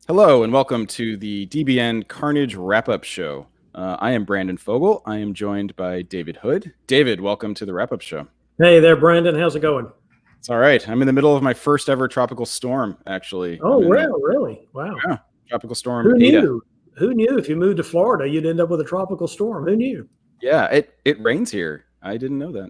Hello and welcome to the DBN Carnage wrap-up show. I am Brandon Fogel. I am joined by David Hood. David, welcome to the wrap-up show. Hey there, Brandon. How's it going? It's all right. I'm in the middle of my first ever tropical storm, actually. Oh, well, really? Wow. Yeah, tropical storm Who Ada. knew? Who knew if you moved to Florida, you'd end up with a tropical storm? Who knew? Yeah, it rains here. I didn't know that.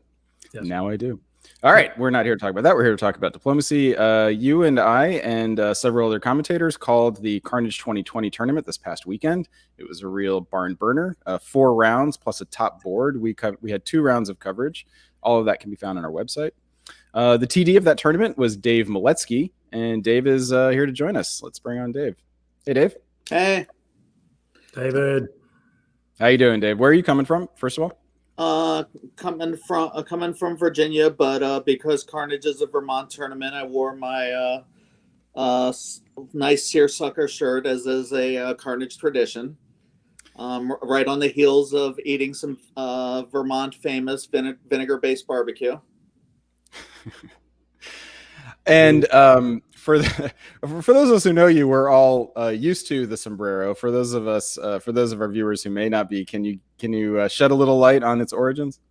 Yes. Now I do. All right, we're not here to talk about that. We're here to talk about diplomacy. You and I and several other commentators called the Carnage 2020 tournament this past weekend. It was a real barn burner. 4 rounds plus a top board. We had 2 rounds of coverage. All of that can be found on our website. The TD of that tournament was Dave Maletsky, and Dave is here to join us. Let's bring on Dave. Hey, Dave. Hey, David. How you doing, Dave? Where are you coming from, first of all? coming from Virginia, but because Carnage is a Vermont tournament, I wore my nice seersucker shirt, as is a Carnage tradition. Right on the heels of eating some Vermont famous vinegar-based barbecue. And for those of us who know you, we're all used to the sombrero. For those of our viewers who may not be, can you shed a little light on its origins?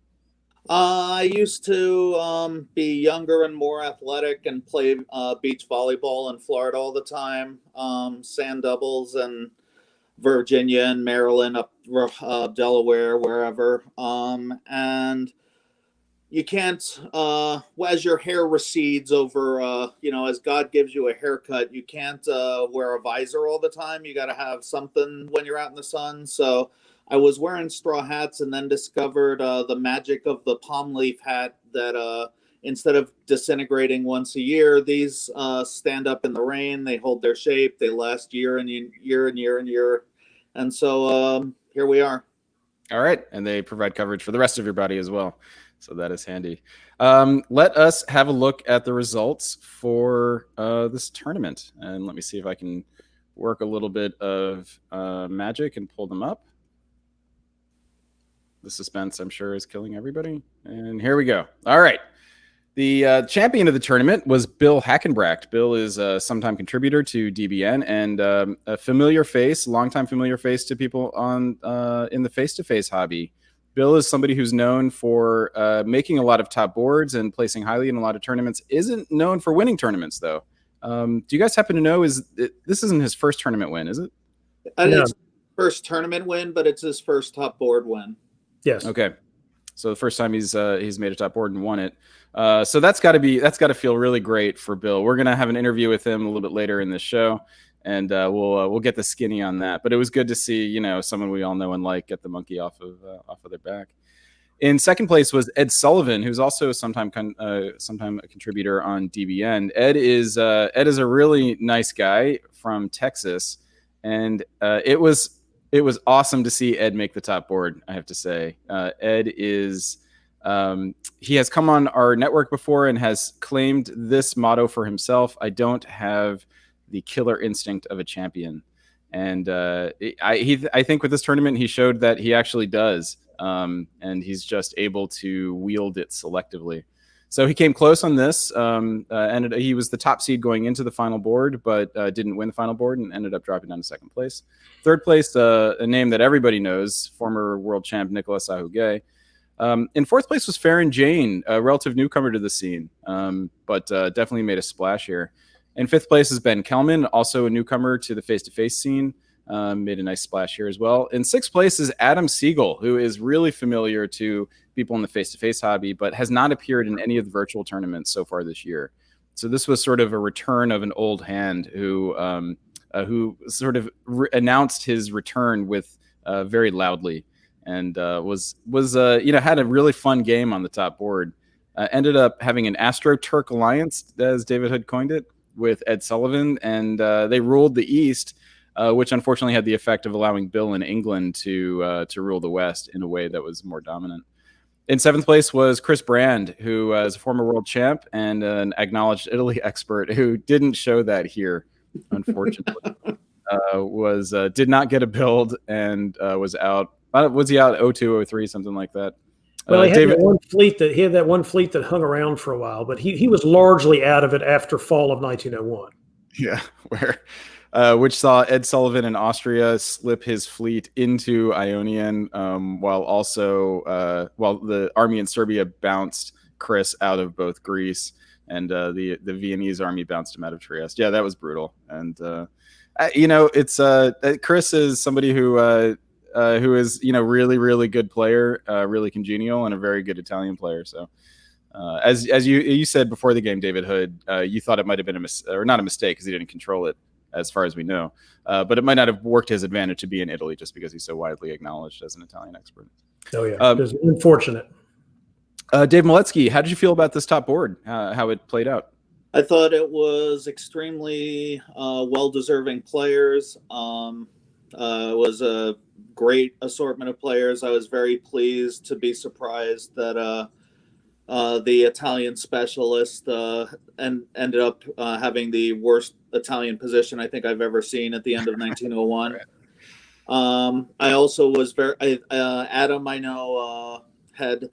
I used to be younger and more athletic and play beach volleyball in Florida all the time, sand doubles in Virginia and Maryland, up Delaware, wherever, and you can't, as your hair recedes over, as God gives you a haircut, you can't wear a visor all the time. You got to have something when you're out in the sun. So I was wearing straw hats and then discovered the magic of the palm leaf hat that instead of disintegrating once a year, these stand up in the rain. They hold their shape. They last year and year and year and year. And so here we are. All right. And they provide coverage for the rest of your body as well. So that is handy. Let us have a look at the results for this tournament. And let me see if I can work a little bit of magic and pull them up. The suspense, I'm sure, is killing everybody. And here we go. All right. The champion of the tournament was Bill Hackenbracht. Bill is a sometime contributor to DBN and a familiar face, longtime familiar face to people on in the face-to-face hobby. Bill is somebody who's known for making a lot of top boards and placing highly in a lot of tournaments. Isn't known for winning tournaments, though. Do you guys happen to know? This isn't his first tournament win, is it? It's his first tournament win, but it's his first top board win. Yes. Okay. So the first time he's made a top board and won it. So that's got to feel really great for Bill. We're gonna have an interview with him a little bit later in this show, and we'll get the skinny on that. But it was good to see someone we all know and like get the monkey off of their back. In second place was Ed Sullivan, who's also sometime a contributor on DBN. Ed is a really nice guy from Texas, and it was awesome to see Ed make the top board, I have to say. Ed is he has come on our network before and has claimed this motto for himself: I don't have the killer instinct of a champion. And I think with this tournament, he showed that he actually does. And he's just able to wield it selectively. So he came close on this. He was the top seed going into the final board, but didn't win the final board and ended up dropping down to second place. Third place, a name that everybody knows, former world champ Nicolas Ahuguet. In fourth place was Farron Jane, a relative newcomer to the scene, but definitely made a splash here. In fifth place is Ben Kelman, also a newcomer to the face-to-face scene, made a nice splash here as well. In sixth place is Adam Siegel, who is really familiar to people in the face-to-face hobby, but has not appeared in any of the virtual tournaments so far this year. So this was sort of a return of an old hand who sort of announced his return with very loudly, and had a really fun game on the top board. Ended up having an Astro-Turk alliance, as David had coined it, with Ed Sullivan, and they ruled the East, which unfortunately had the effect of allowing Bill in England to rule the West in a way that was more dominant. In seventh place was Chris Brand, who is a former world champ and an acknowledged Italy expert who didn't show that here, unfortunately. Did not get a build and was out. Was he out 0-2, 0-3, something like that? Well, he had that one fleet that hung around for a while, but he was largely out of it after fall of 1901. Yeah, which saw Ed Sullivan in Austria slip his fleet into Ionian, while the army in Serbia bounced Chris out of both Greece, and the Viennese army bounced him out of Trieste. Yeah, that was brutal. And it's Chris is somebody who is really really good player, really congenial, and a very good Italian player. So. As you said before the game, David Hood, you thought it might have been not a mistake because he didn't control it, as far as we know. But it might not have worked his advantage to be in Italy just because he's so widely acknowledged as an Italian expert. Oh yeah, it was unfortunate. Dave Maletsky, how did you feel about this top board? How it played out? I thought it was extremely well-deserving players. It was a great assortment of players. I was very pleased to be surprised that the Italian specialist ended up having the worst Italian position I think I've ever seen at the end of 1901. I also was Adam, I know, had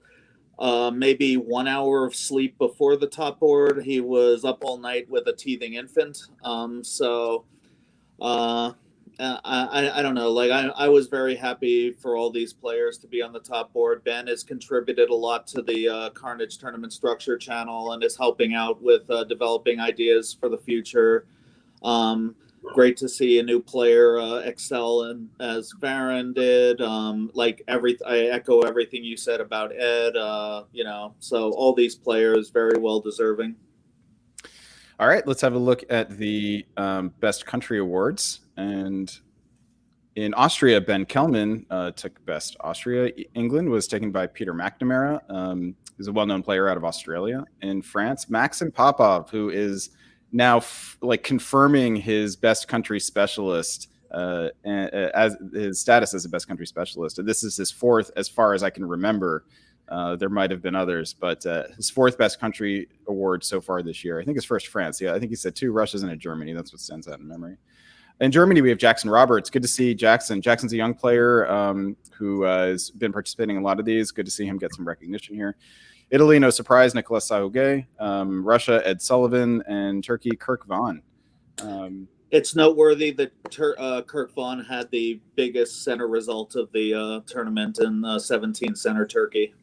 maybe 1 hour of sleep before the top board. He was up all night with a teething infant. I don't know. Like I was very happy for all these players to be on the top board. Ben has contributed a lot to the Carnage tournament structure channel and is helping out with developing ideas for the future. Great to see a new player excel as Farron did. I echo everything you said about Ed. So all these players very well deserving. All right, let's have a look at the Best Country Awards. And in Austria, Ben Kellman took Best Austria. England was taken by Peter McNamara, who's a well-known player out of Australia. In France, Maxim Popov, who is now confirming his Best Country Specialist as his status as a Best Country Specialist. And this is his fourth, as far as I can remember. There might have been others, but his fourth Best Country Award so far this year. I think his first France. Yeah, I think he said 2 Russias and a Germany. That's what stands out in memory. In Germany, we have Jackson Roberts. Good to see Jackson. Jackson's a young player who has been participating in a lot of these. Good to see him get some recognition here. Italy, no surprise, Nicolas Sauge. Russia, Ed Sullivan. And Turkey, Kirk Vaughan. It's noteworthy that Kirk Vaughan had the biggest center result of the tournament in 17 center Turkey.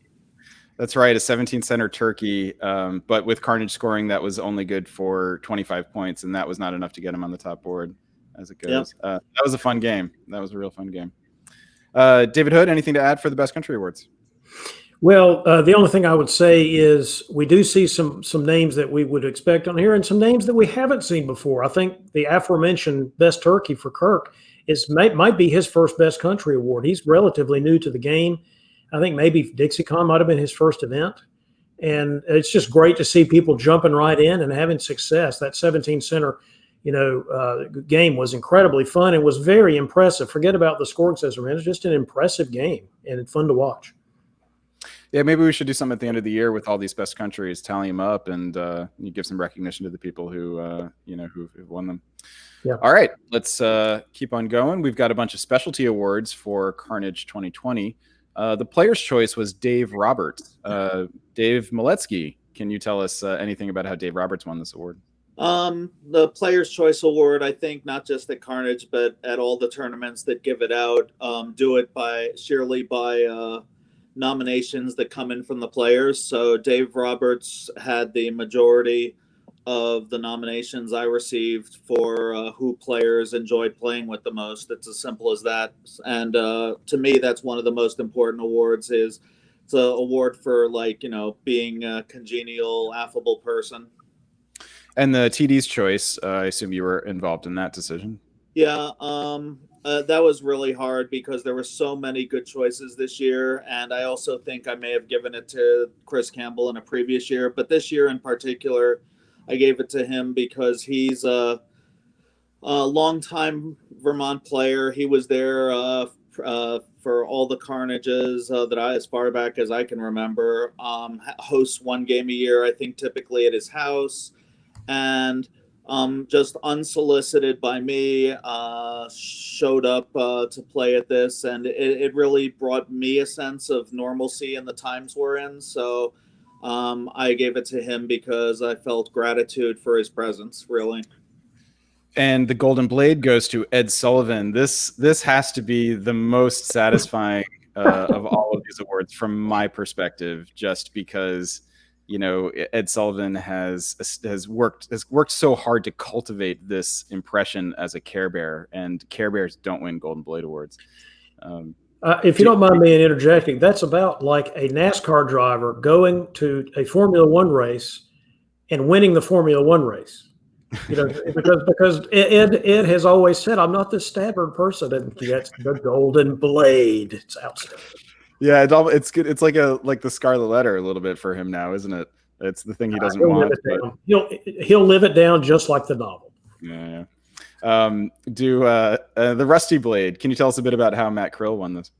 That's right, a 17 center Turkey, but with Carnage scoring, that was only good for 25 points, and that was not enough to get him on the top board as it goes. Yep. That was a fun game. That was a real fun game. David Hood, anything to add for the Best Country Awards? Well, the only thing I would say is we do see some names that we would expect on here and some names that we haven't seen before. I think the aforementioned Best Turkey for Kirk might be his first Best Country Award. He's relatively new to the game. I think maybe DixieCon might have been his first event. And it's just great to see people jumping right in and having success. That 17 center, game was incredibly fun and was very impressive. Forget about the scoring system. It was just an impressive game and fun to watch. Yeah, maybe we should do something at the end of the year with all these best countries, tally them up, and you give some recognition to the people who won them. Yeah. All right, let's keep on going. We've got a bunch of specialty awards for Carnage 2020. The player's choice was Dave Roberts. Dave Maletsky, can you tell us anything about how Dave Roberts won this award? The Player's Choice Award, I think, not just at Carnage, but at all the tournaments that give it out, do it sheerly by nominations that come in from the players. So Dave Roberts had the majority of the nominations I received for who players enjoyed playing with the most. It's as simple as that. And to me, that's one of the most important awards. It's an award for being a congenial, affable person. And the TD's choice, I assume you were involved in that decision. Yeah, that was really hard because there were so many good choices this year. And I also think I may have given it to Chris Campbell in a previous year. But this year in particular, I gave it to him because he's a longtime Vermont player. He was there for all the Carnages that as far back as I can remember. Hosts one game a year, I think, typically at his house. And just unsolicited by me, showed up to play at this. And it really brought me a sense of normalcy in the times we're in. So I gave it to him because I felt gratitude for his presence, really. And the Golden Blade goes to Ed Sullivan. This has to be the most satisfying of all of these awards from my perspective, just because Ed Sullivan has worked so hard to cultivate this impression as a Care Bear, and Care Bears don't win Golden Blade awards. If you don't mind me interjecting, that's about like a NASCAR driver going to a Formula One race and winning the Formula One race. Because Ed has always said, "I'm not this stubborn person," and he gets the Golden Blade. It's outstanding. Yeah, it's good. It's like the Scarlet Letter a little bit for him now, isn't it? It's the thing he doesn't want. He'll live it down just like the novel. Yeah. The Rusty Blade. Can you tell us a bit about how Matt Krill won this?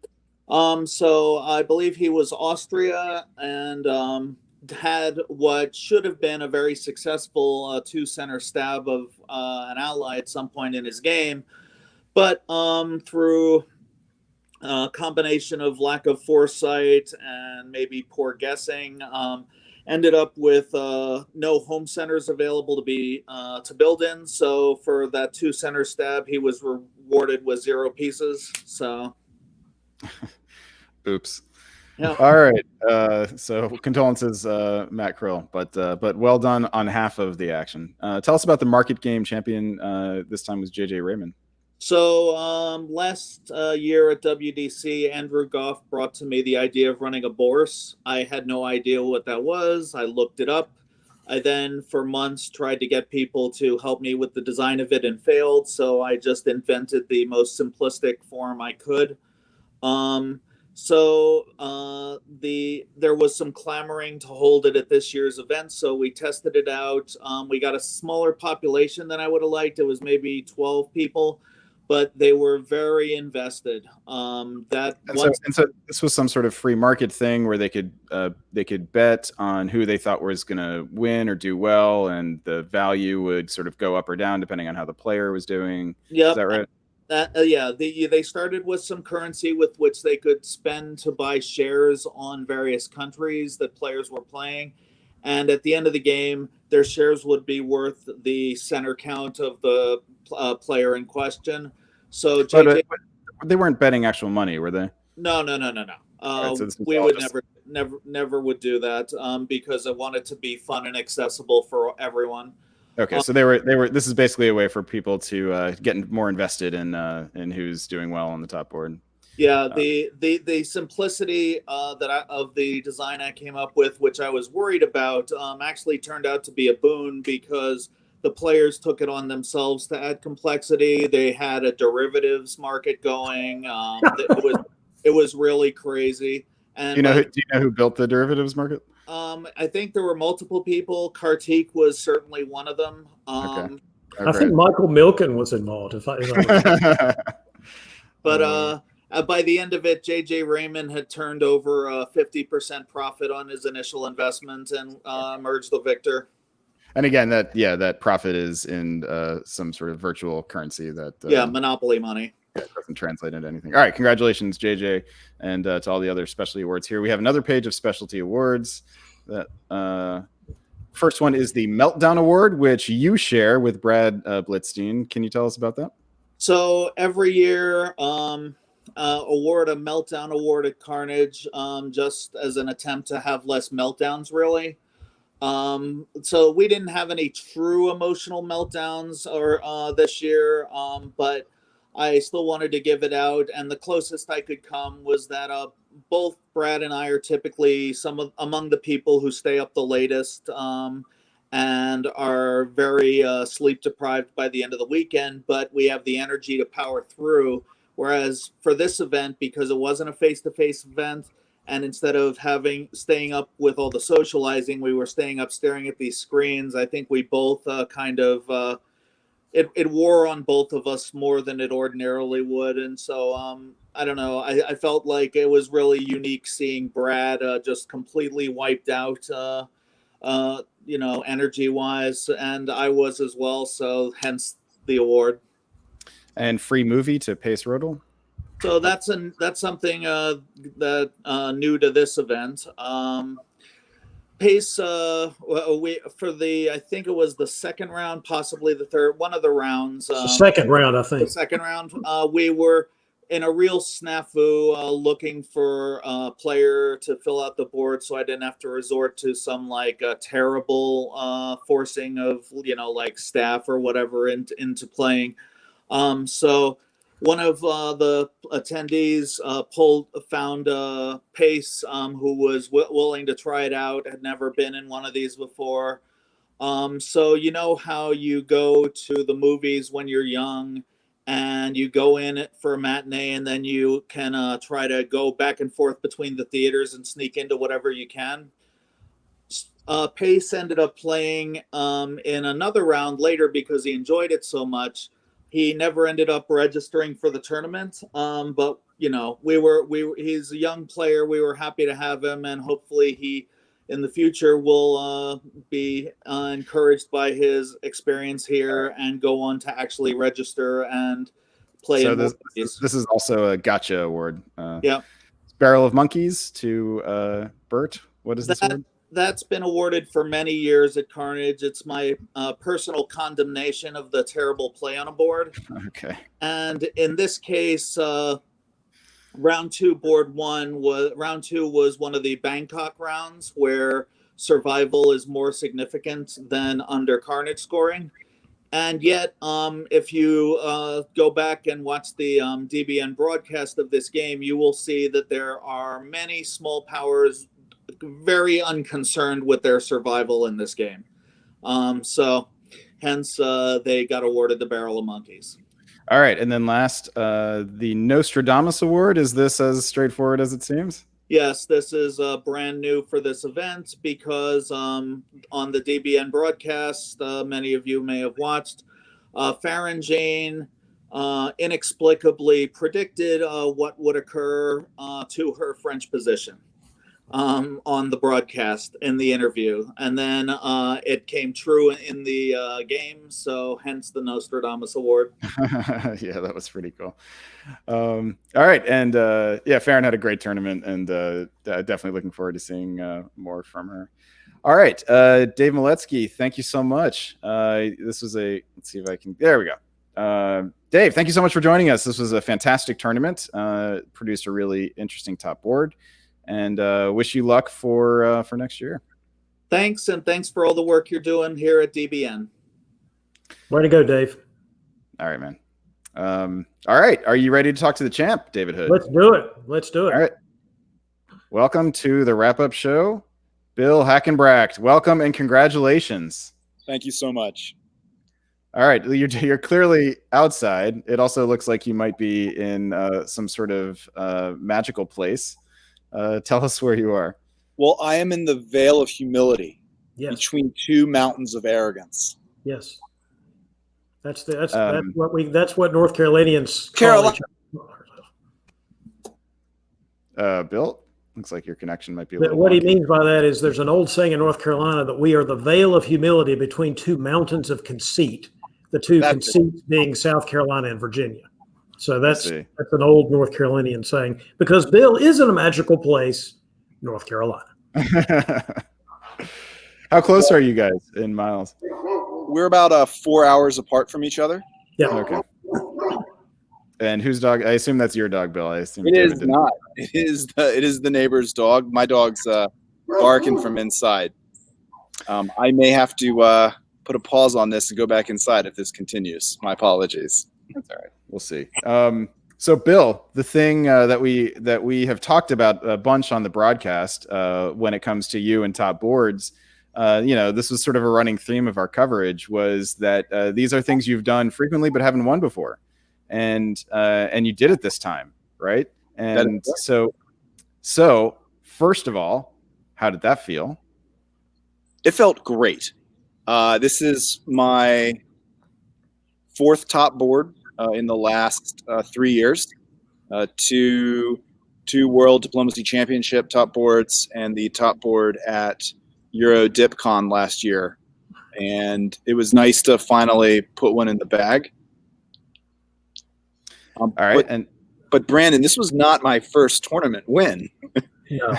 So I believe he was Austria and had what should have been a very successful two-center stab of an ally at some point in his game, but through a combination of lack of foresight and maybe poor guessing, ended up with no home centers available to build in. So for that two-center stab, he was rewarded with 0 pieces. So, oops. Yeah. All right. So condolences, Matt Krill, but well done on half of the action. Tell us about the market game champion. This time was JJ Raymond. So last year at WDC, Andrew Goff brought to me the idea of running a bourse. I had no idea what that was. I looked it up. I then, for months, tried to get people to help me with the design of it and failed. So I just invented the most simplistic form I could. So there was some clamoring to hold it at this year's event. So we tested it out. We got a smaller population than I would have liked. It was maybe 12 people, but they were very invested. So this was some sort of free market thing where they could bet on who they thought was going to win or do well, and the value would sort of go up or down depending on how the player was doing. Yep. Is that right? They started with some currency with which they could spend to buy shares on various countries that players were playing. And at the end of the game, their shares would be worth the center count of the player in question. So but they weren't betting actual money, were they? No. Right, so we would never would do that because I want it to be fun and accessible for everyone. Okay, so they were. This is basically a way for people to get more invested in who's doing well on the top board. Yeah, the simplicity of the design I came up with, which I was worried about, actually turned out to be a boon because the players took it on themselves to add complexity. They had a derivatives market going. It was really crazy. And do you know who built the derivatives market? I think there were multiple people. Kartik was certainly one of them. Okay. I think Michael Milken was involved. But by the end of it, JJ Raymond had turned over a 50% profit on his initial investment and emerged the victor. And again, that profit is in some sort of virtual currency that monopoly money. Doesn't translate into anything. All right, congratulations, JJ, and to all the other specialty awards here. We have another page of specialty awards. That first one is the Meltdown Award, which you share with Brad Blitzstein. Can you tell us about that? So every year, award a Meltdown Award at Carnage, just as an attempt to have less meltdowns, really. So we didn't have any true emotional meltdowns this year, but I still wanted to give it out, and the closest I could come was that both Brad and I are typically among the people who stay up the latest and are very sleep deprived by the end of the weekend, but we have the energy to power through. Whereas for this event, because it wasn't a face-to-face event, and instead of staying up with all the socializing, we were staying up staring at these screens. I think we both it wore on both of us more than it ordinarily would. And so, I don't know. I felt like it was really unique seeing Brad just completely wiped out, energy wise. And I was as well. So hence the award. And free movie to Pace Rodel. So that's something that new to this event. Pace, I think it was the second round, possibly the third, one of the rounds. The second round, I The think. second round, we were in a real snafu looking for a player to fill out the board, so I didn't have to resort to some like terrible forcing of like staff or whatever into playing. So one of the attendees found Pace, who was willing to try it out, had never been in one of these before. So you know how you go to the movies when you're young and you go in it for a matinee and then you can try to go back and forth between the theaters and sneak into whatever you can. Pace ended up playing in another round later because he enjoyed it so much. He never ended up registering for the tournament, but he's a young player. We were happy to have him, and hopefully he, in the future, will be encouraged by his experience here and go on to actually register and play. So this is also a gotcha award. Yeah. Barrel of Monkeys to Bert. What is this award? That's been awarded for many years at Carnage. It's my personal condemnation of the terrible play on a board. Okay. And in this case, round two was one of the Bangkok rounds where survival is more significant than under Carnage scoring. And yet, if you go back and watch the DBN broadcast of this game, you will see that there are many small powers very unconcerned with their survival in this game. So hence they got awarded the Barrel of Monkeys. All right. And then last, the Nostradamus Award. Is this as straightforward as it seems? Yes, this is brand new for this event because on the DBN broadcast, many of you may have watched, Farron Jane inexplicably predicted what would occur to her French position on the broadcast in the interview, and then it came true in the game, so hence the Nostradamus Award. Yeah, that was pretty cool. All right, and Farron had a great tournament, and definitely looking forward to seeing more from her. All right, Dave Maletsky, thank you so much. This was let's see if I can, there we go. Dave, thank you so much for joining us. This was a fantastic tournament, produced a really interesting top board, and wish you luck for next year. Thanks, and thanks for all the work you're doing here at DBN. Way to go, Dave. All right, man. All right, are you ready to talk to the champ, David Hood? Let's do it. Let's do it. All right. Welcome to the wrap-up show, Bill Hackenbracht. Welcome and congratulations. Thank you so much. All right, you're clearly outside. It also looks like you might be in some sort of magical place. Tell us where you are. Well, I am in the Vale of Humility, Yes. between two mountains of arrogance. Yes. That's what North Carolinians call Carolina. each other. Bill, looks like your connection might be a little What he wonky. means by that is there's an old saying in North Carolina that we are the Vale of Humility between two mountains of conceit. The two That's conceits being South Carolina and Virginia. So that's see. an old North Carolinian saying, because Bill is in a magical place, North Carolina. How close are you guys in miles? We're about 4 hours apart from each other. Yeah. Okay. And whose dog? I assume that's your dog, Bill. I assume It David is didn't. not. It is the neighbor's dog. My dog's barking from inside. I may have to put a pause on this and go back inside if this continues. My apologies. That's all right. We'll see. So, Bill, the thing that we have talked about a bunch on the broadcast when it comes to you and top boards, this was sort of a running theme of our coverage, was that these are things you've done frequently but haven't won before, and you did it this time, right? And so first of all, how did that feel? It felt great. This is my fourth top board in the last 3 years. Two World Diplomacy Championship top boards and the top board at Euro DipCon last year. And it was nice to finally put one in the bag. All right. But Brandon, this was not my first tournament win. No.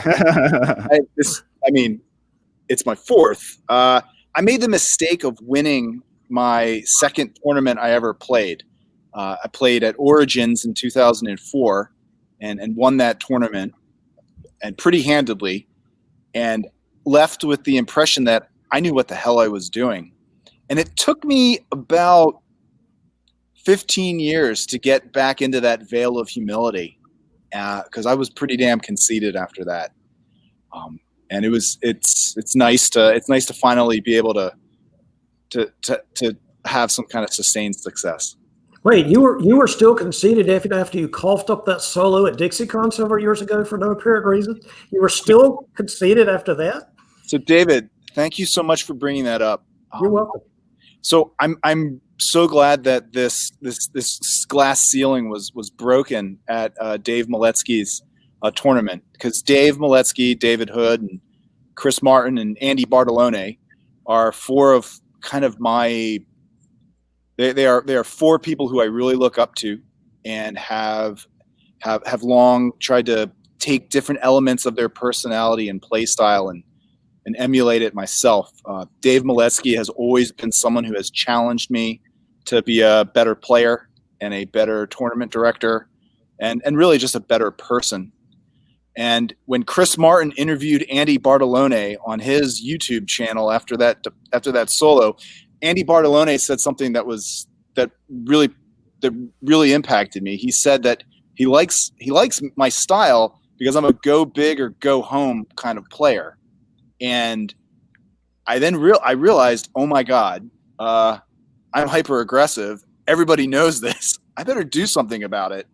it's my fourth. I made the mistake of winning my second tournament I ever played. I played at Origins in 2004 and won that tournament, and pretty handedly, and left with the impression that I knew what the hell I was doing. And it took me about 15 years to get back into that veil of humility, because I was pretty damn conceited after that. And it's nice to finally be able to have some kind of sustained success. Wait, you were still conceited after you coughed up that solo at DixieCon several years ago for no apparent reason? You were still conceited after that? So David, thank you so much for bringing that up. You're welcome. So I'm so glad that this glass ceiling was broken at Dave Maletsky's tournament, because Dave Maletsky, David Hood, and Chris Martin and Andy Bartolone are four of kind of my. They are four people who I really look up to, and have long tried to take different elements of their personality and play style and emulate it myself. Dave Maletsky has always been someone who has challenged me to be a better player and a better tournament director, and really just a better person. And when Chris Martin interviewed Andy Bartolone on his YouTube channel after that solo, Andy Bartolone said something that really impacted me. He said that he likes my style because I'm a go big or go home kind of player. And I realized, oh my God, I'm hyper aggressive. Everybody knows this. I better do something about it.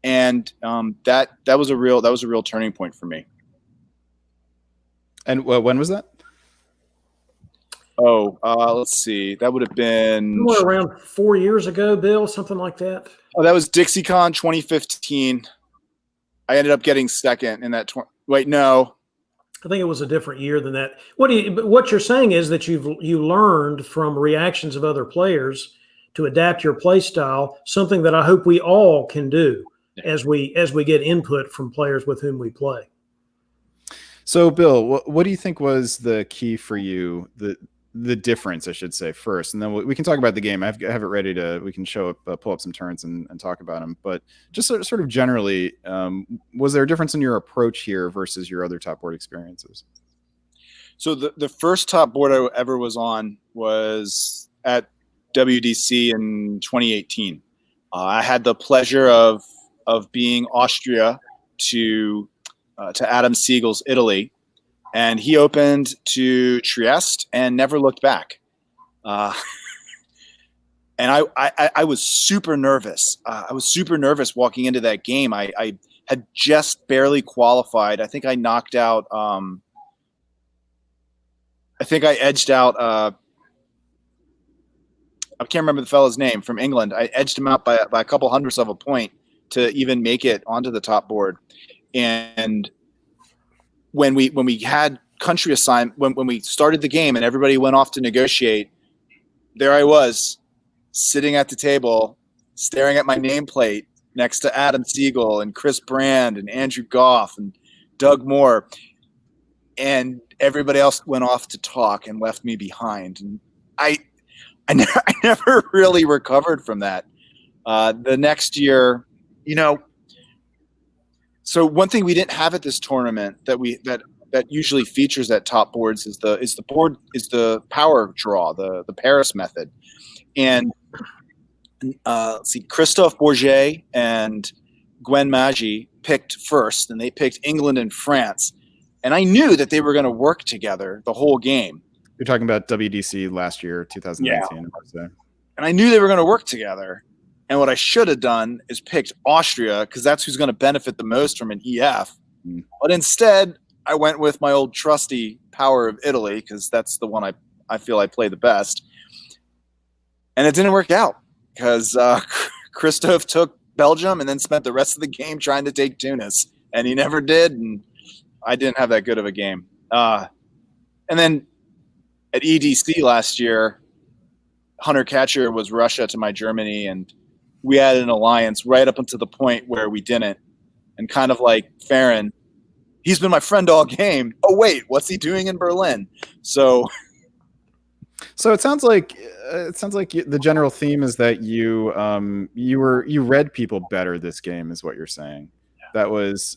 And that was a real turning point for me. And when was that? Oh, let's see. That would have been Somewhere around 4 years ago, Bill, something like that. Oh, that was DixieCon 2015. I ended up getting second in that. Wait, no. I think it was a different year than that. What you're saying is that you learned from reactions of other players to adapt your play style, something that I hope we all can do as we get input from players with whom we play. So, Bill, what do you think was the key for you? The difference, I should say, first, and then we can talk about the game. I have it ready we can pull up some turns and talk about them. But just sort of generally, was there a difference in your approach here versus your other top board experiences? So the first top board I ever was on was at WDC in 2018. I had the pleasure of being Austria to Adam Siegel's Italy. And he opened to Trieste and never looked back. And I was super nervous. I was super nervous walking into that game. I had just barely qualified. I think I knocked out. I think I edged out. I can't remember the fellow's name from England. I edged him out by a couple hundredths of a point to even make it onto the top board. And when we had country assignment, when we started the game and everybody went off to negotiate, there I was sitting at the table, staring at my nameplate next to Adam Siegel and Chris Brand and Andrew Goff and Doug Moore. And everybody else went off to talk and left me behind. And I never really recovered from that. The next year, so one thing we didn't have at this tournament that usually features at top boards is the power draw, the Paris method. And let's see, Christophe Bourget and Gwen Maggi picked first, and they picked England and France. And I knew that they were going to work together the whole game. You're talking about WDC last year, 2019. Yeah. And I knew they were going to work together. And what I should have done is picked Austria, because that's who's going to benefit the most from an EF. Mm. But instead, I went with my old trusty Power of Italy, because that's the one I feel I play the best. And it didn't work out, because Christophe took Belgium and then spent the rest of the game trying to take Tunis. And he never did, and I didn't have that good of a game. And then at EDC last year, Hunter Catcher was Russia to my Germany, and we had an alliance right up until the point where we didn't. And kind of like Farron, he's been my friend all game. Oh wait, what's he doing in Berlin? So it sounds like the general theme is that you read people better this game, is what you're saying. That's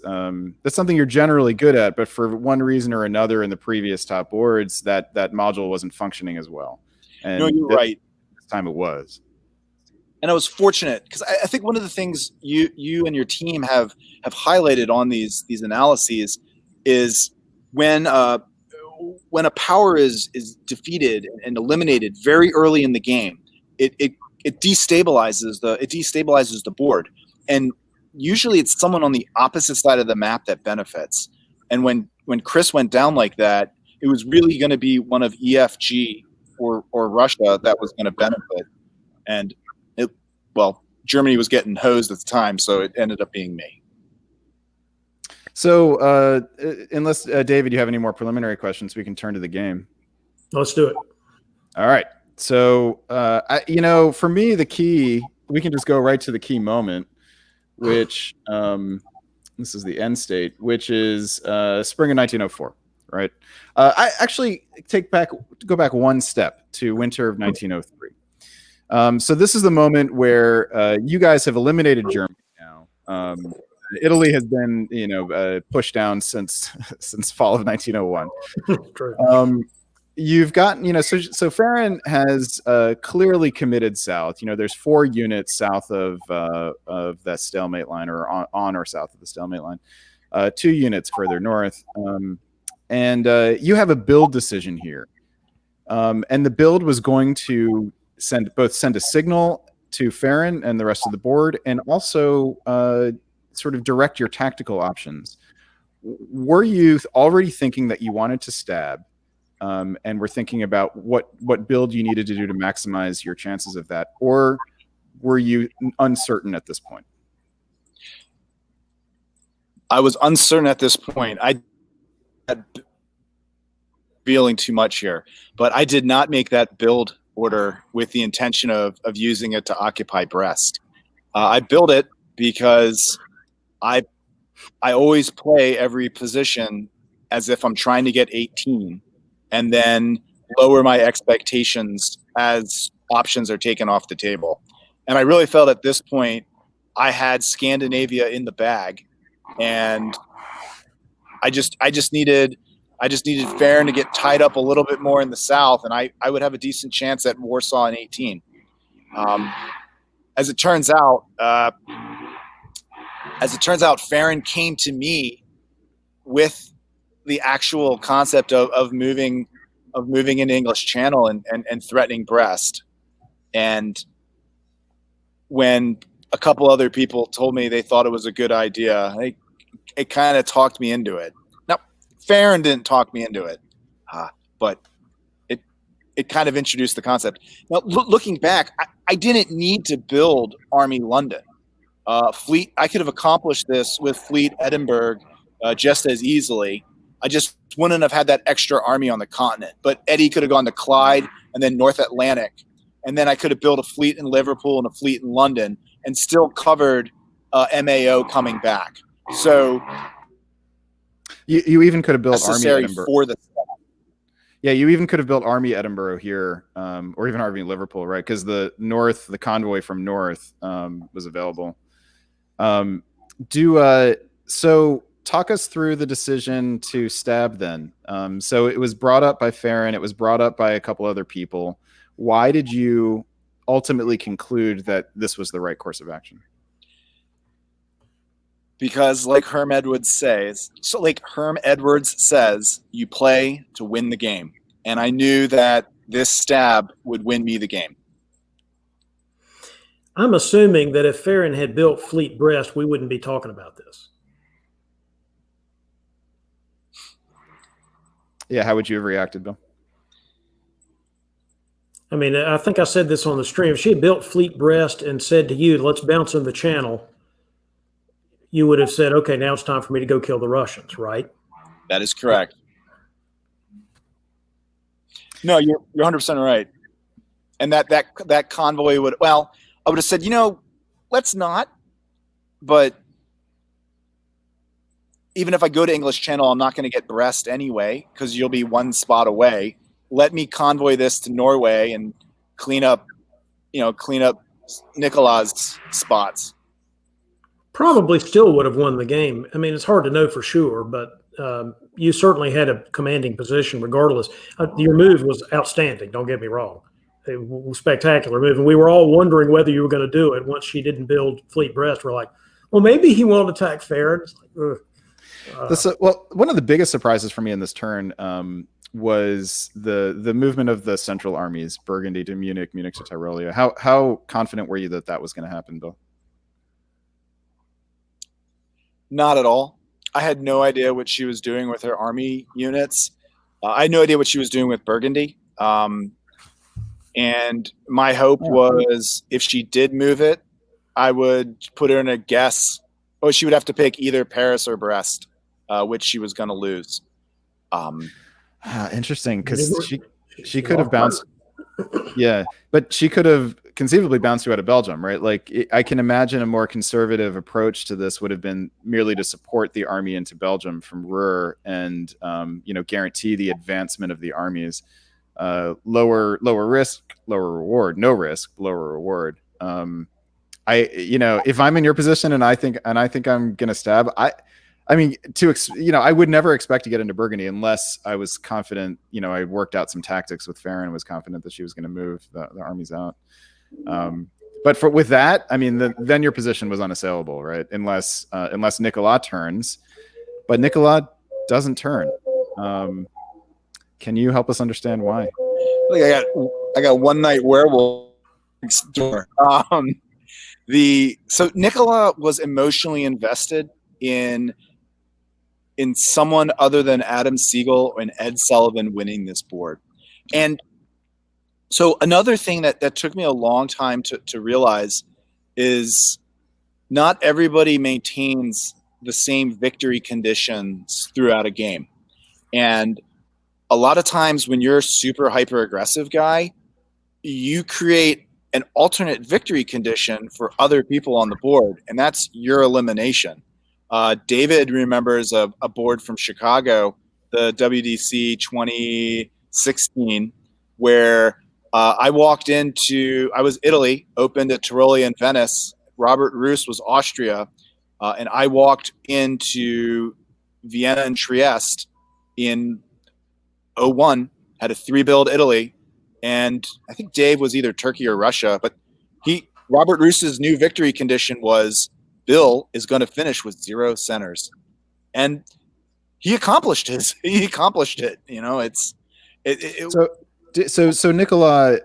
something you're generally good at, but for one reason or another in the previous top boards, that module wasn't functioning as well. And no, you're right. This time it was. And I was fortunate because I think one of the things you and your team have highlighted on these analyses is when a power is defeated and eliminated very early in the game, it destabilizes the board, and usually it's someone on the opposite side of the map that benefits. And when Chris went down like that, it was really going to be one of EFG or Russia that was going to benefit, and Germany was getting hosed at the time, so it ended up being me. So unless, David, you have any more preliminary questions, we can turn to the game. Let's do it. All right. So, for me, the key, we can just go right to the key moment, which this is the end state, which is spring of 1904, right? I actually go back one step to winter of 1903. So this is the moment where you guys have eliminated Germany now. Italy has been, pushed down since fall of 1901. True. You've gotten, so Farron has clearly committed south. There's 4 units south of that stalemate line, or on or south of the stalemate line. 2 units further north, and you have a build decision here. And the build was going to send a signal to Farron and the rest of the board, and also sort of direct your tactical options. Were you already thinking that you wanted to stab, and were thinking about what build you needed to do to maximize your chances of that, or were you uncertain at this point? I was uncertain at this point. I had feeling too much here, but I did not make that build order with the intention of using it to occupy Brest. I built it because I always play every position as if I'm trying to get 18, and then lower my expectations as options are taken off the table. And I really felt at this point I had Scandinavia in the bag, and I just needed Farron to get tied up a little bit more in the south, and I would have a decent chance at Warsaw in 18. As it turns out, Farron came to me with the actual concept of moving into English Channel and threatening Brest. And when a couple other people told me they thought it was a good idea, it kind of talked me into it. Now, Farron didn't talk me into it, but it kind of introduced the concept. Now, looking back, I didn't need to build Army London. Fleet, I could have accomplished this with Fleet Edinburgh just as easily. I just wouldn't have had that extra army on the continent. But Eddie could have gone to Clyde and then North Atlantic. And then I could have built a fleet in Liverpool and a fleet in London and still covered MAO coming back. So you even could have built Army necessary Edinburgh. For the Yeah, you even could have built Army Edinburgh here, or even Army Liverpool, right? Because the convoy from north was available. So talk us through the decision to stab then. So it was brought up by Farron. It was brought up by a couple other people. Why did you ultimately conclude that this was the right course of action? Because like Herm Edwards says, you play to win the game. And I knew that this stab would win me the game. I'm assuming that if Farron had built Fleet Brest, we wouldn't be talking about this. Yeah, how would you have reacted, Bill? I mean, I think I said this on the stream. If she had built Fleet Brest and said to you, let's bounce in the channel, you would have said, okay, now it's time for me to go kill the Russians, right? That is correct. No, you're 100% right. And that convoy would, I would have said, let's not. But even if I go to English Channel, I'm not going to get Brest anyway because you'll be one spot away. Let me convoy this to Norway and clean up Nicola's spots. Probably still would have won the game. I mean, it's hard to know for sure, but you certainly had a commanding position regardless. Your move was outstanding, don't get me wrong. It was a spectacular move, and we were all wondering whether you were going to do it. Once she didn't build Fleet Brest, we're like, well, maybe he won't attack Farron. It's like, well, one of the biggest surprises for me in this turn was the movement of the central armies, Burgundy to Munich, Munich to Tyrolia. How confident were you that that was going to happen, Bill? Not at all. I had no idea what she was doing with her army units. I had no idea what she was doing with Burgundy. And my hope was if she did move it, I would put her in a guess. Oh, she would have to pick either Paris or Brest, which she was going to lose. Interesting, because she could have bounced. Yeah, but she could have conceivably bounced you out of Belgium, right? Like, I can imagine a more conservative approach to this would have been merely to support the army into Belgium from Ruhr and guarantee the advancement of the armies. Lower risk, lower reward. No risk, lower reward. If I'm in your position and I think I'm gonna stab, I would never expect to get into Burgundy unless I was confident. I worked out some tactics with Farron and was confident that she was going to move the armies out. But with that, I mean, then your position was unassailable, right? Unless Nicolas turns, but Nicolas doesn't turn. Can you help us understand why? I got one night werewolf store. So Nicolas was emotionally invested in someone other than Adam Siegel and Ed Sullivan winning this board. And so another thing that took me a long time to realize is not everybody maintains the same victory conditions throughout a game. And a lot of times when you're a super hyper aggressive guy, you create an alternate victory condition for other people on the board, and that's your elimination. David remembers a board from Chicago, the WDC 2016, where I was Italy, opened at Tiroli and Venice. Robert Roos was Austria, and I walked into Vienna and Trieste in 01, had a 3-build Italy, and I think Dave was either Turkey or Russia, but Robert Roos's new victory condition was Bill is going to finish with 0 centers, and he accomplished it. So Nicolas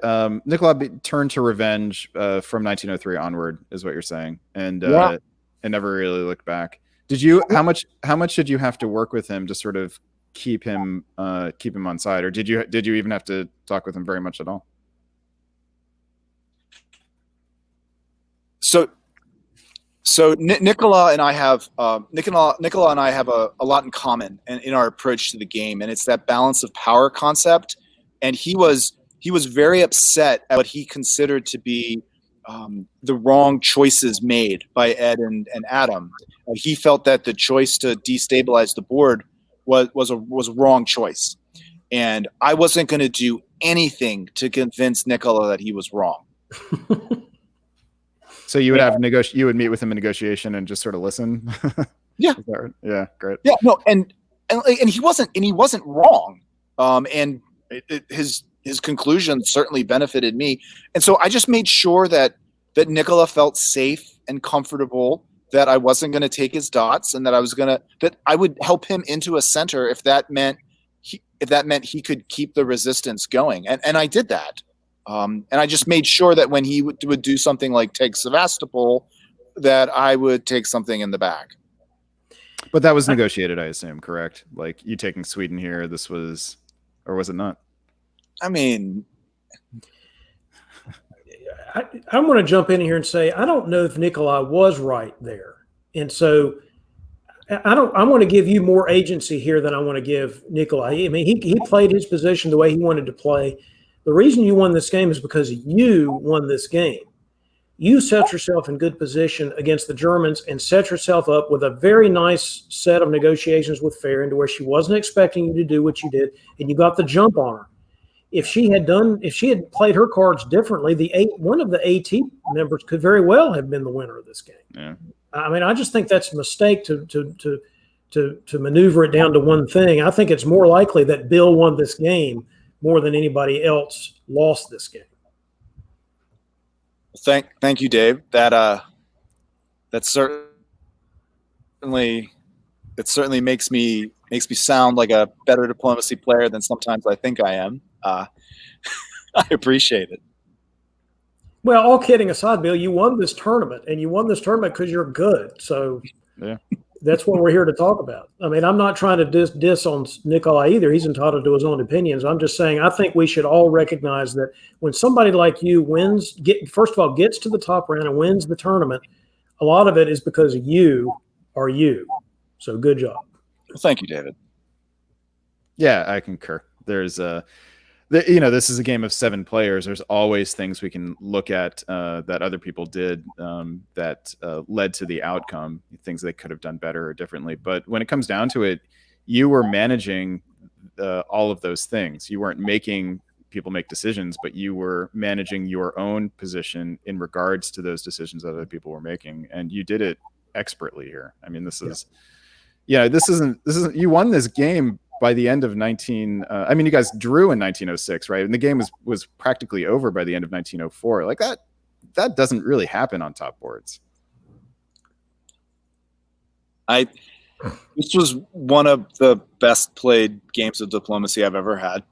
turned to revenge from 1903 onward, is what you're saying, and never really looked back. How much did you have to work with him to sort of keep him on side, or did you even have to talk with him very much at all? So Nicolas and I have a lot in common in our approach to the game, and it's that balance of power concept. And he was very upset at what he considered to be the wrong choices made by Ed and Adam. He felt that the choice to destabilize the board was a wrong choice, and I wasn't going to do anything to convince Nicolas that he was wrong. So you would you would meet with him in negotiation and just sort of listen. Yeah. Right? Yeah. Great. Yeah. No. And he wasn't wrong. And his conclusion certainly benefited me. And so I just made sure that Nicolas felt safe and comfortable, that I wasn't going to take his dots, and that I would help him into a center if that meant he could keep the resistance going. And I did that. And I just made sure that when he would do something like take Sevastopol, that I would take something in the back. But that was negotiated, I assume, correct? Like, you taking Sweden here, or was it not? I mean, I'm going to jump in here and say, I don't know if Nicolas was right there. And so I want to give you more agency here than I want to give Nicolas. I mean, he played his position the way he wanted to play. The reason you won this game is because you won this game. you set yourself in good position against the Germans and set yourself up with a very nice set of negotiations with Farron to where she wasn't expecting you to do what you did, and you got the jump on her. If she had played her cards differently, one of the AT members could very well have been the winner of this game. Yeah. I mean, I just think that's a mistake to maneuver it down to one thing. I think it's more likely that Bill won this game more than anybody else lost this game. Thank you, Dave. That certainly makes me sound like a better diplomacy player than sometimes I think I am. I appreciate it. Well, all kidding aside, Bill, you won this tournament, and you won this tournament because you're good. So yeah, that's what we're here to talk about. I mean, I'm not trying to diss on Nikolai either. He's entitled to his own opinions. I'm just saying I think we should all recognize that when somebody like you first of all, gets to the top round and wins the tournament, a lot of it is because you are you. So good job. Well, thank you, David. Yeah, I concur. There's this is a game of 7 players. There's always things we can look at that other people did that led to the outcome, things they could have done better or differently. But when it comes down to it, you were managing all of those things. You weren't making people make decisions, but you were managing your own position in regards to those decisions that other people were making, and you did it expertly here. I mean, this isn't you won this game by the end of you guys drew in 1906, right? And the game was practically over by the end of 1904. Like that doesn't really happen on top boards. This was one of the best played games of diplomacy I've ever had.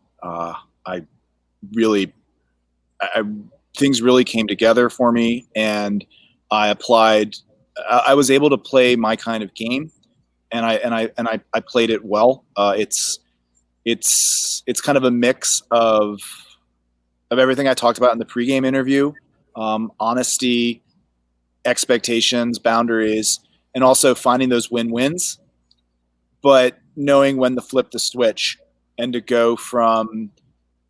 Things really came together for me, and I was able to play my kind of game. And I played it well. It's kind of a mix of everything I talked about in the pregame interview: honesty, expectations, boundaries, and also finding those win-wins. But knowing when to flip the switch and to go from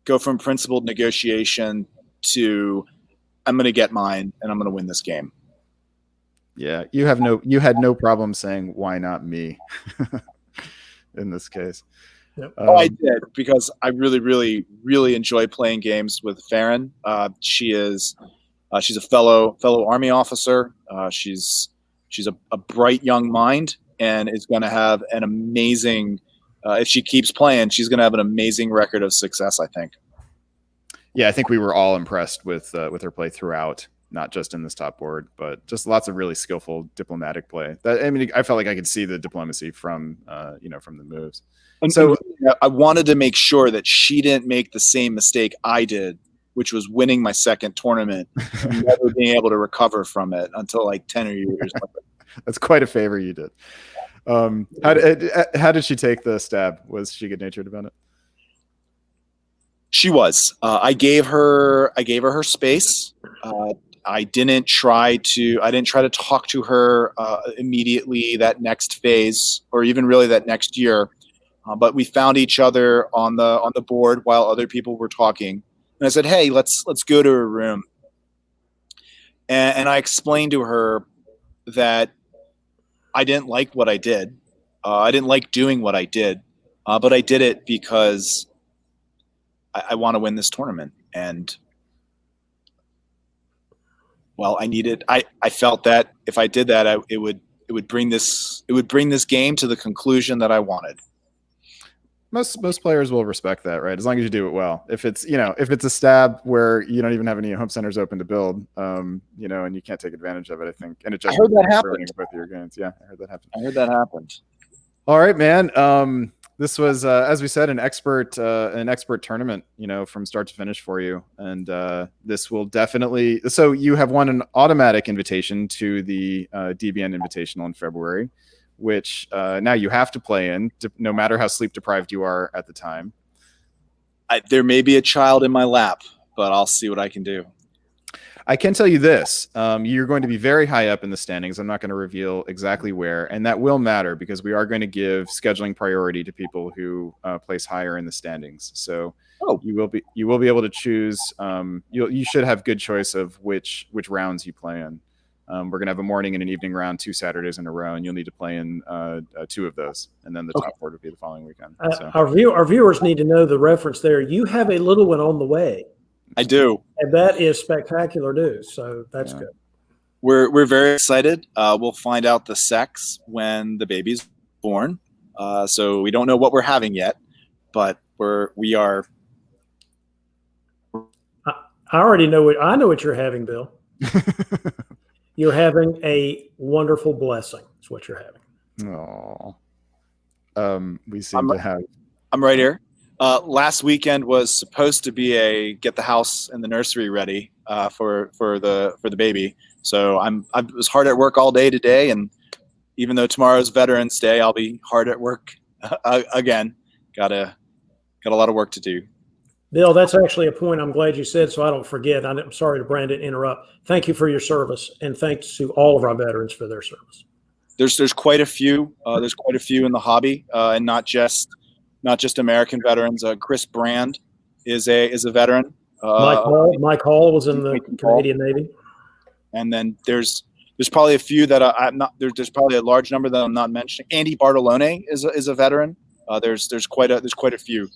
principled negotiation to I'm going to get mine and I'm going to win this game. Yeah, you had no problem saying why not me in this case. Yep. I did, because I really, really, really enjoy playing games with Farron. She's a fellow Army officer. She's a bright young mind, and is going to have an amazing. If she keeps playing, she's going to have an amazing record of success, I think. Yeah, I think we were all impressed with her play throughout. Not just in this top board, but just lots of really skillful diplomatic play. I felt like I could see the diplomacy from the moves. And so I wanted to make sure that she didn't make the same mistake I did, which was winning my second tournament and never being able to recover from it until like 10 years later. That's quite a favor you did. How did she take the stab? Was she good natured about it? She was. I gave her her space. I didn't try to talk to her immediately that next phase, or even really that next year. But we found each other on the board while other people were talking, and I said, "Hey, let's go to her room." And I explained to her that I didn't like what I did. I didn't like doing what I did, but I did it because I want to win this tournament. And well, I felt that if I did that, it would bring this game to the conclusion that I wanted. Most players will respect that, right? As long as you do it well. If it's a stab where you don't even have any home centers open to build, and you can't take advantage of it, I think. And I heard that happened. Both of your games. Yeah, I heard that happen. All right, man. This was, as we said, an expert tournament, from start to finish for you. And this will definitely. So you have won an automatic invitation to the DBN Invitational in February, which now you have to play in, no matter how sleep deprived you are at the time. There may be a child in my lap, but I'll see what I can do. I can tell you this. You're going to be very high up in the standings. I'm not going to reveal exactly where, and that will matter because we are going to give scheduling priority to people who place higher in the standings. So you will be able to choose. You should have good choice of which rounds you play in. We're gonna have a morning and an evening round 2 Saturdays in a row, and you'll need to play in 2 of those, and then the top board will be the following weekend. So. Our viewers need to know the reference there. You have a little one on the way. I do, and that is spectacular news. So that's good. We're very excited. We'll find out the sex when the baby's born. So we don't know what we're having yet, but we are. I already know I know what you're having, Bill. You're having a wonderful blessing. That's what you're having. Oh, we seem to have. I'm right here. Last weekend was supposed to be a get the house and the nursery ready for the baby. So I was hard at work all day today, and even though tomorrow's Veterans Day, I'll be hard at work again. Got a lot of work to do. Bill, that's actually a point I'm glad you said, so I don't forget. I'm sorry to Brandon interrupt. Thank you for your service, and thanks to all of our veterans for their service. There's quite a few. There's quite a few in the hobby, and not just American veterans. Chris Brand is a veteran. Mike Hall was in the Canadian Navy. And then there's probably a few that I'm not. There's probably a large number that I'm not mentioning. Andy Bartolone is a veteran. There's quite a few.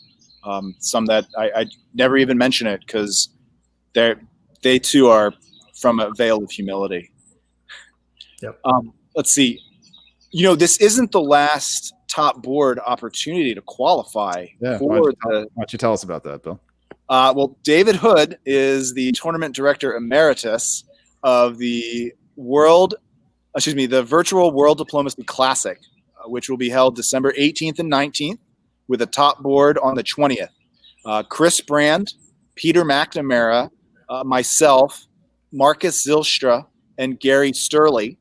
Some that I never even mention it because they too are from a veil of humility. Yep. Let's see. This isn't the last top board opportunity to qualify. Yeah. Why don't you tell us about that, Bill? Well, David Hood is the tournament director emeritus of the Virtual World Diplomacy Classic, which will be held December 18th and 19th with a top board on the 20th. Chris Brand, Peter McNamara, myself, Marcus Zylstra, and Gary Sturley,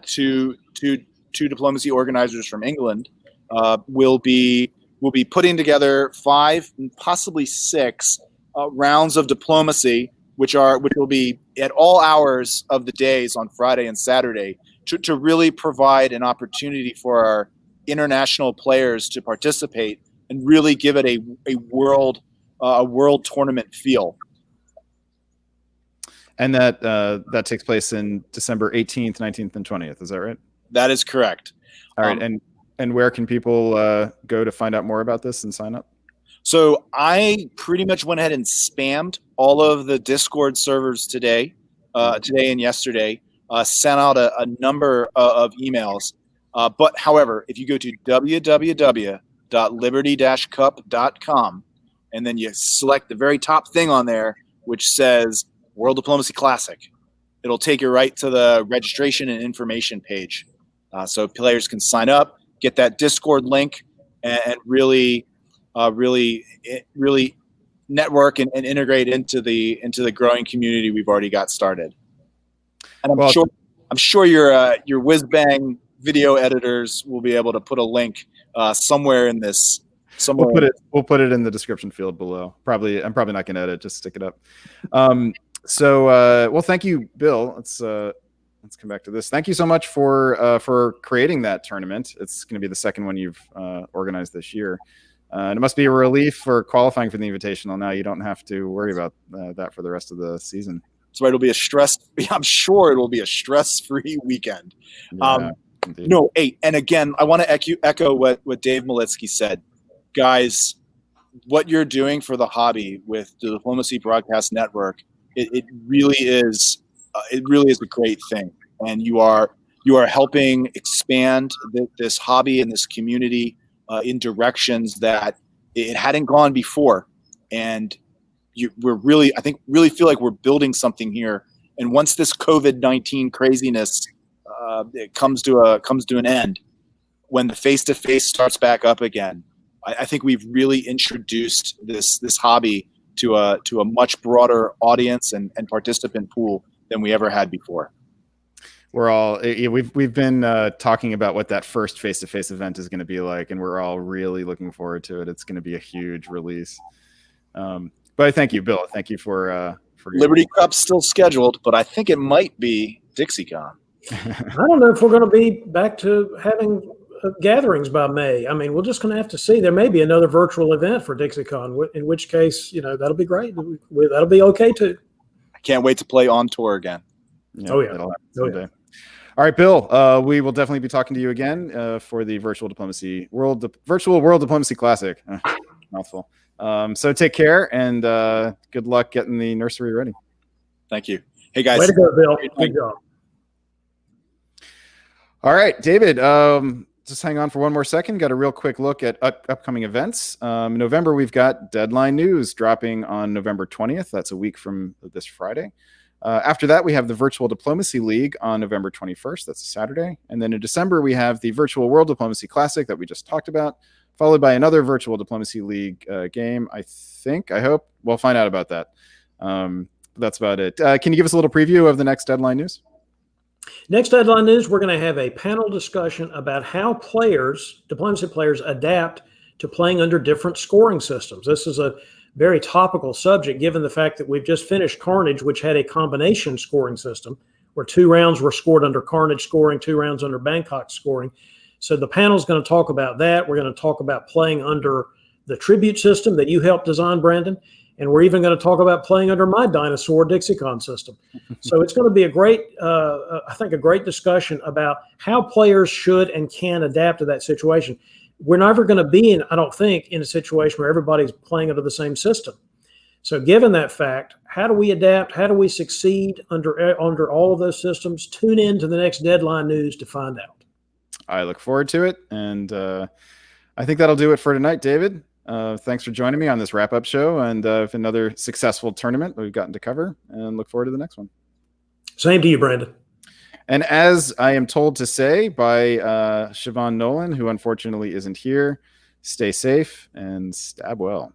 two diplomacy organizers from England, will be putting together 5 and possibly 6 rounds of diplomacy, which will be at all hours of the days on Friday and Saturday to really provide an opportunity for our international players to participate and really give it a world tournament feel. And that takes place in December 18th, 19th, and 20th. Is that right? That is correct. All right. And where can people go to find out more about this and sign up? So I pretty much went ahead and spammed all of the Discord servers today and yesterday, sent out a number of emails. But however, if you go to www.liberty-cup.com and then you select the very top thing on there, which says World Diplomacy Classic, it'll take you right to the registration and information page. So players can sign up, get that Discord link, and really network and integrate into the growing community we've already got started. And I'm sure your whiz bang video editors will be able to put a link somewhere in this. We'll put it in the description field below. I'm probably not going to edit. Just stick it up. Well, thank you, Bill. Let's come back to this. Thank you so much for creating that tournament. It's going to be the second one you've organized this year. And it must be a relief for qualifying for the Invitational. Now you don't have to worry about that for the rest of the season. So I'm sure it will be a stress-free weekend. Yeah, and again, I want to echo what Dave Maletsky said. Guys, what you're doing for the hobby with the Diplomacy Broadcast Network, it really is a great thing. And you are helping expand this hobby and this community in directions that it hadn't gone before. And we're really feel like we're building something here. And once this COVID-19 craziness it comes to an end, when the face-to-face starts back up again, I think we've really introduced this hobby to a much broader audience and participant pool than we ever had before. We've been talking about what that first face-to-face event is going to be like, and we're all really looking forward to it. It's going to be a huge release. But thank you, Bill. Thank you for Liberty Cup's still scheduled, but I think it might be DixieCon. I don't know if we're going to be back to having gatherings by May. I mean, we're just going to have to see. There may be another virtual event for DixieCon, in which case, that'll be great. That'll be okay too. I can't wait to play on tour again. Yeah, Oh, yeah. that'll happen Oh, someday. All right, Bill, we will definitely be talking to you again for the Virtual World Diplomacy Classic. Mouthful. So take care, and good luck getting the nursery ready. Thank you. Hey, guys. Way to go, Bill. Good job. All right, David, just hang on for one more second. Got a real quick look at upcoming events. In November, we've got Deadline News dropping on November 20th. That's a week from this Friday. After that, we have the Virtual Diplomacy League on November 21st. That's a Saturday. And then in December, we have the Virtual World Diplomacy Classic that we just talked about, followed by another Virtual Diplomacy League game, I hope. We'll find out about that. That's about it. Can you give us a little preview of the next Deadline News? Next Deadline News, we're going to have a panel discussion about how diplomacy players, adapt to playing under different scoring systems. This is a very topical subject, given the fact that we've just finished Carnage, which had a combination scoring system where 2 rounds were scored under Carnage scoring, 2 rounds under Bangkok scoring. So the panel is going to talk about that. We're going to talk about playing under the tribute system that you helped design, Brandon. And we're even going to talk about playing under my dinosaur DixieCon system. So it's going to be a great discussion about how players should and can adapt to that situation. We're never going to be I don't think, in a situation where everybody's playing under the same system. So given that fact, how do we adapt? How do we succeed under all of those systems? Tune in to the next Deadline News to find out. I look forward to it. And I think that'll do it for tonight, David. Thanks for joining me on this wrap-up show, and another successful tournament we've gotten to cover, and look forward to the next one. Same to you, Brandon. And as I am told to say by Siobhan Nolan, who unfortunately isn't here, stay safe and stab well.